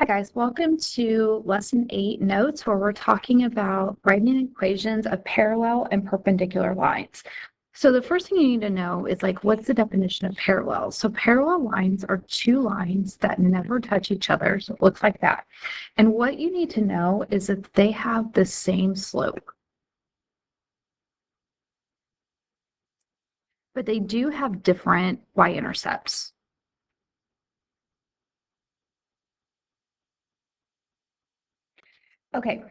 Hi guys, welcome to lesson 8 notes where we're talking about writing equations of parallel and perpendicular lines. So the first thing you need to know is what's the definition of parallel? So parallel lines are two lines that never touch each other. So it looks like that. And what you need to know is that they have the same slope, but they do have different y-intercepts. Okay.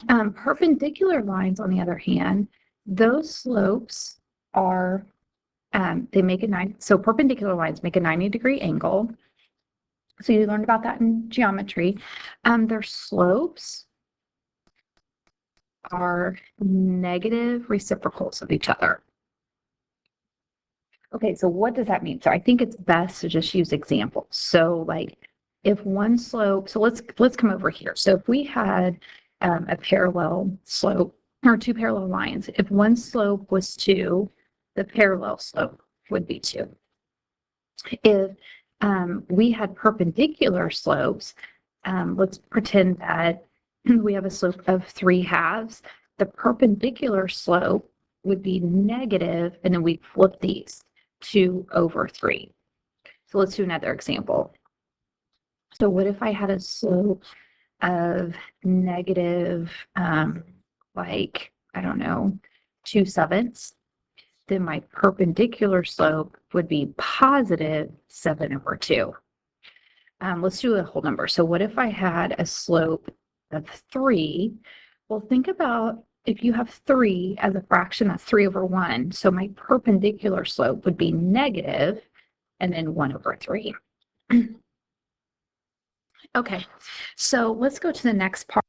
Perpendicular lines, on the other hand, those slopes are they make so perpendicular lines make a 90-degree angle. So you learned about that in geometry. Their slopes are negative reciprocals of each other. Okay, so what does that mean? So I think it's best to just use examples. So if one slope, so let's come over here. So if we had a parallel slope or two parallel lines, if one slope was 2, the parallel slope would be 2. If we had perpendicular slopes, let's pretend that we have a slope of 3/2. The perpendicular slope would be negative, and then we flip these 2/3. So let's do another example. So what if I had a slope of negative, I don't know, 2/7? Then my perpendicular slope would be positive 7/2. Let's do a whole number. So what if I had a slope of 3? Well, think about if you have 3 as a fraction, that's 3/1. So my perpendicular slope would be negative and then 1/3. Okay, so let's go to the next part.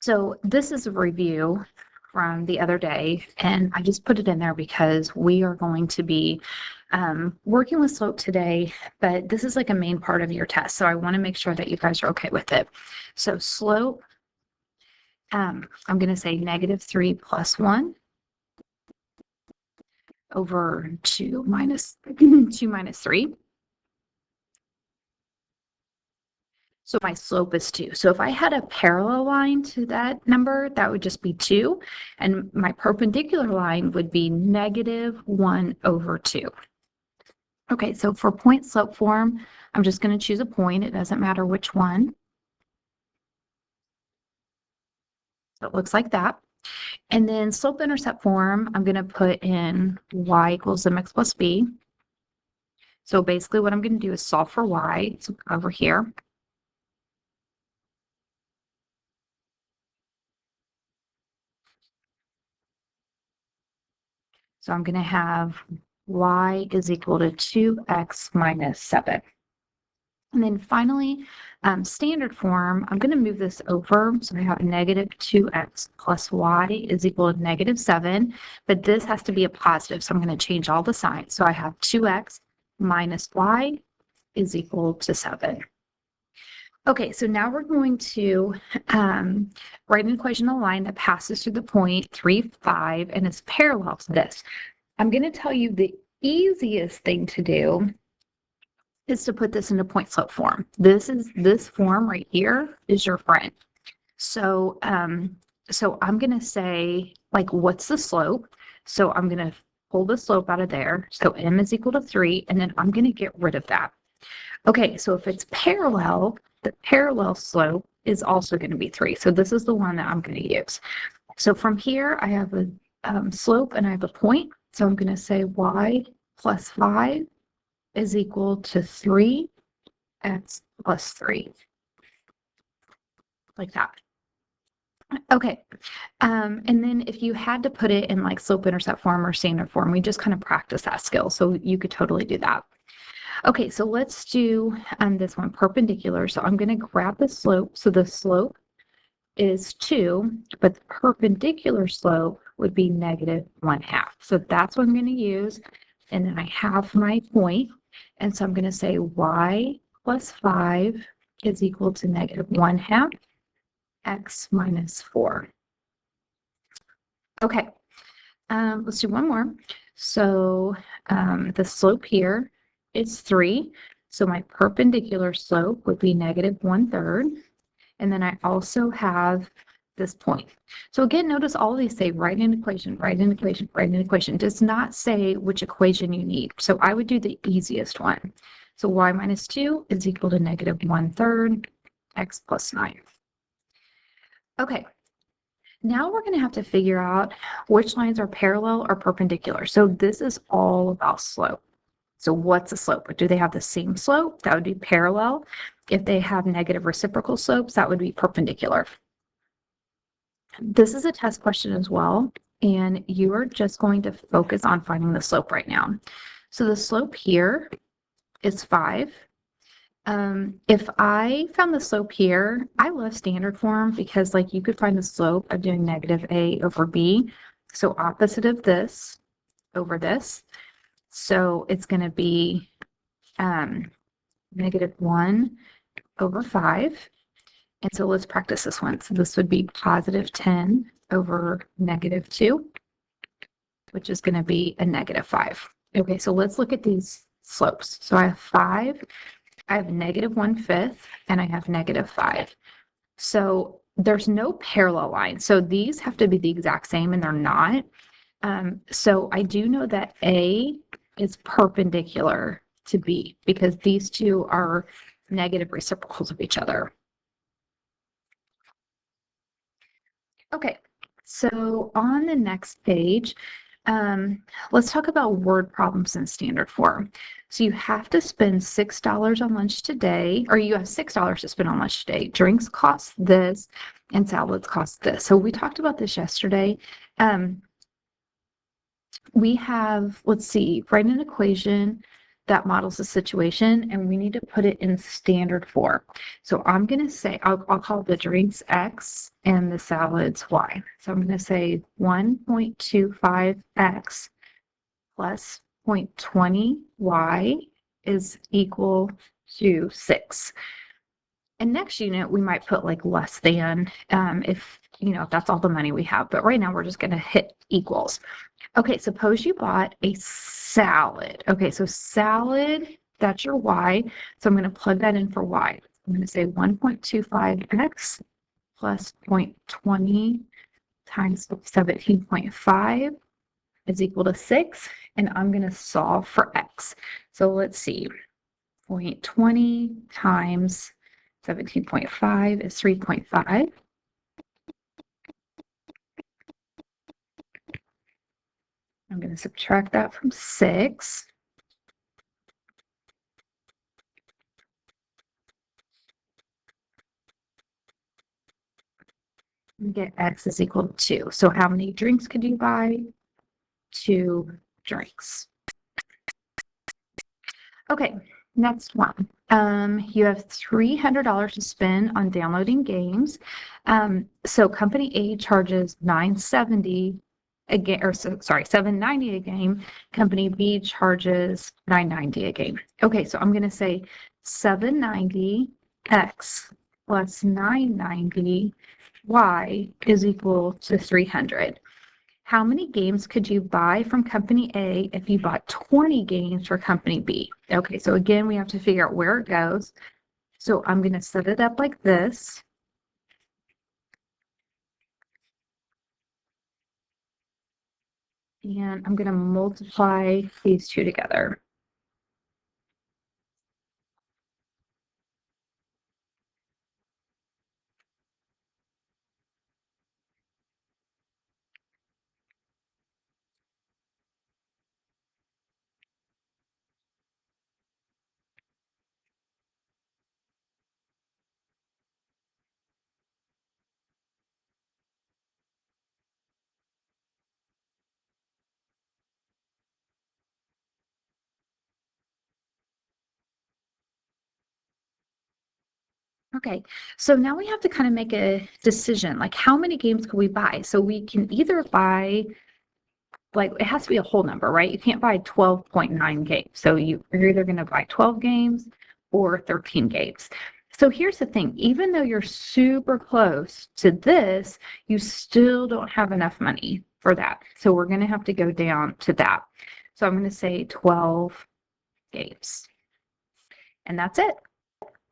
So this is a review from the other day, and I just put it in there because we are going to be working with slope today, but this is like a main part of your test. So I want to make sure that you guys are okay with it. So slope, I'm going to say -3 + 1 over 2 minus 2 minus 3. So my slope is 2. So if I had a parallel line to that number, that would just be 2. And my perpendicular line would be -1/2. Okay, so for point slope form, I'm just going to choose a point. It doesn't matter which one. So it looks like that. And then slope intercept form, I'm going to put in y equals mx plus b. So basically what I'm going to do is solve for y. So over here. So I'm going to have y is equal to 2x minus 7. And then finally, standard form, I'm going to move this over. So I have -2x plus y is equal to -7, but this has to be a positive. So I'm going to change all the signs. So I have 2x minus y is equal to 7. Okay, so now we're going to write an equation of a line that passes through the point 3, 5, and is parallel to this. I'm going to tell you the easiest thing to do is to put this into point slope form. This form right here is your friend. So so I'm going to say what's the slope? So I'm going to pull the slope out of there. So m is equal to 3, and then I'm going to get rid of that. Okay, so if it's parallel, the parallel slope is also going to be 3. So this is the one that I'm going to use. So from here, I have a slope and I have a point. So I'm going to say y plus 5 is equal to 3x plus 3. Like that. Okay. And then if you had to put it in slope intercept form or standard form, we just kind of practice that skill. So you could totally do that. Okay, so let's do this one, perpendicular. So I'm going to grab the slope. So the slope is 2, but the perpendicular slope would be -1/2. So that's what I'm going to use. And then I have my point. And so I'm going to say y plus 5 is equal to -1/2 x minus 4. Okay, let's do one more. So the slope here is 3. So my perpendicular slope would be negative 1/3. And then I also have this point. So again, notice all of these say write an equation, write an equation, write an equation. It does not say which equation you need. So I would do the easiest one. So y minus 2 is equal to negative 1/3 x plus 9. Okay, now we're going to have to figure out which lines are parallel or perpendicular. So this is all about slope. So what's a slope? Do they have the same slope? That would be parallel. If they have negative reciprocal slopes, that would be perpendicular. This is a test question as well, and you are just going to focus on finding the slope right now. So the slope here is 5. If I found the slope here, I love standard form because like you could find the slope of doing negative a over b. So opposite of this over this. So it's going to be negative 1 over 5. And so let's practice this one. So this would be positive 10 over negative 2, which is going to be a negative 5. Okay, so let's look at these slopes. So I have 5, I have negative 1/5, and I have negative 5. So there's no parallel line. So these have to be the exact same, and they're not. So I do know that A is perpendicular to B because these two are negative reciprocals of each other. Okay, so on the next page, let's talk about word problems in standard form. So you have to spend $6 on lunch today, or you have $6 to spend on lunch today. Drinks cost this, and salads cost this. So we talked about this yesterday. We have, let's see, write an equation that models the situation, and we need to put it in standard form. So I'm going to say, I'll call the drinks X and the salads Y. So I'm going to say 1.25X plus 0.20Y is equal to 6. And next unit, we might put like less than if, if that's all the money we have. But right now, we're just going to hit equals. Okay, suppose you bought a salad. Okay, so salad, that's your Y. So I'm going to plug that in for Y. I'm going to say 1.25x plus 0.20 times 17.5 is equal to 6. And I'm going to solve for x. So let's see. 0.20 times 17.5 is 3.5. I'm going to subtract that from 6. And get x is equal to 2. So how many drinks could you buy? 2 drinks. Okay, next one. You have $300 to spend on downloading games. So company A charges $970 a game, or sorry, $790 a game. Company B charges $990 a game. Okay, so I'm going to say 790x plus 990y is equal to 300. How many games could you buy from company A if you bought 20 games for company B? Okay, so again, we have to figure out where it goes. So I'm going to set it up like this. And I'm going to multiply these two together. Okay, so now we have to kind of make a decision, like how many games could we buy? So we can either buy, like it has to be a whole number, right? You can't buy 12.9 games. So you're either going to buy 12 games or 13 games. So here's the thing, even though you're super close to this, you still don't have enough money for that. So we're going to have to go down to that. So I'm going to say 12 escapes. And that's it.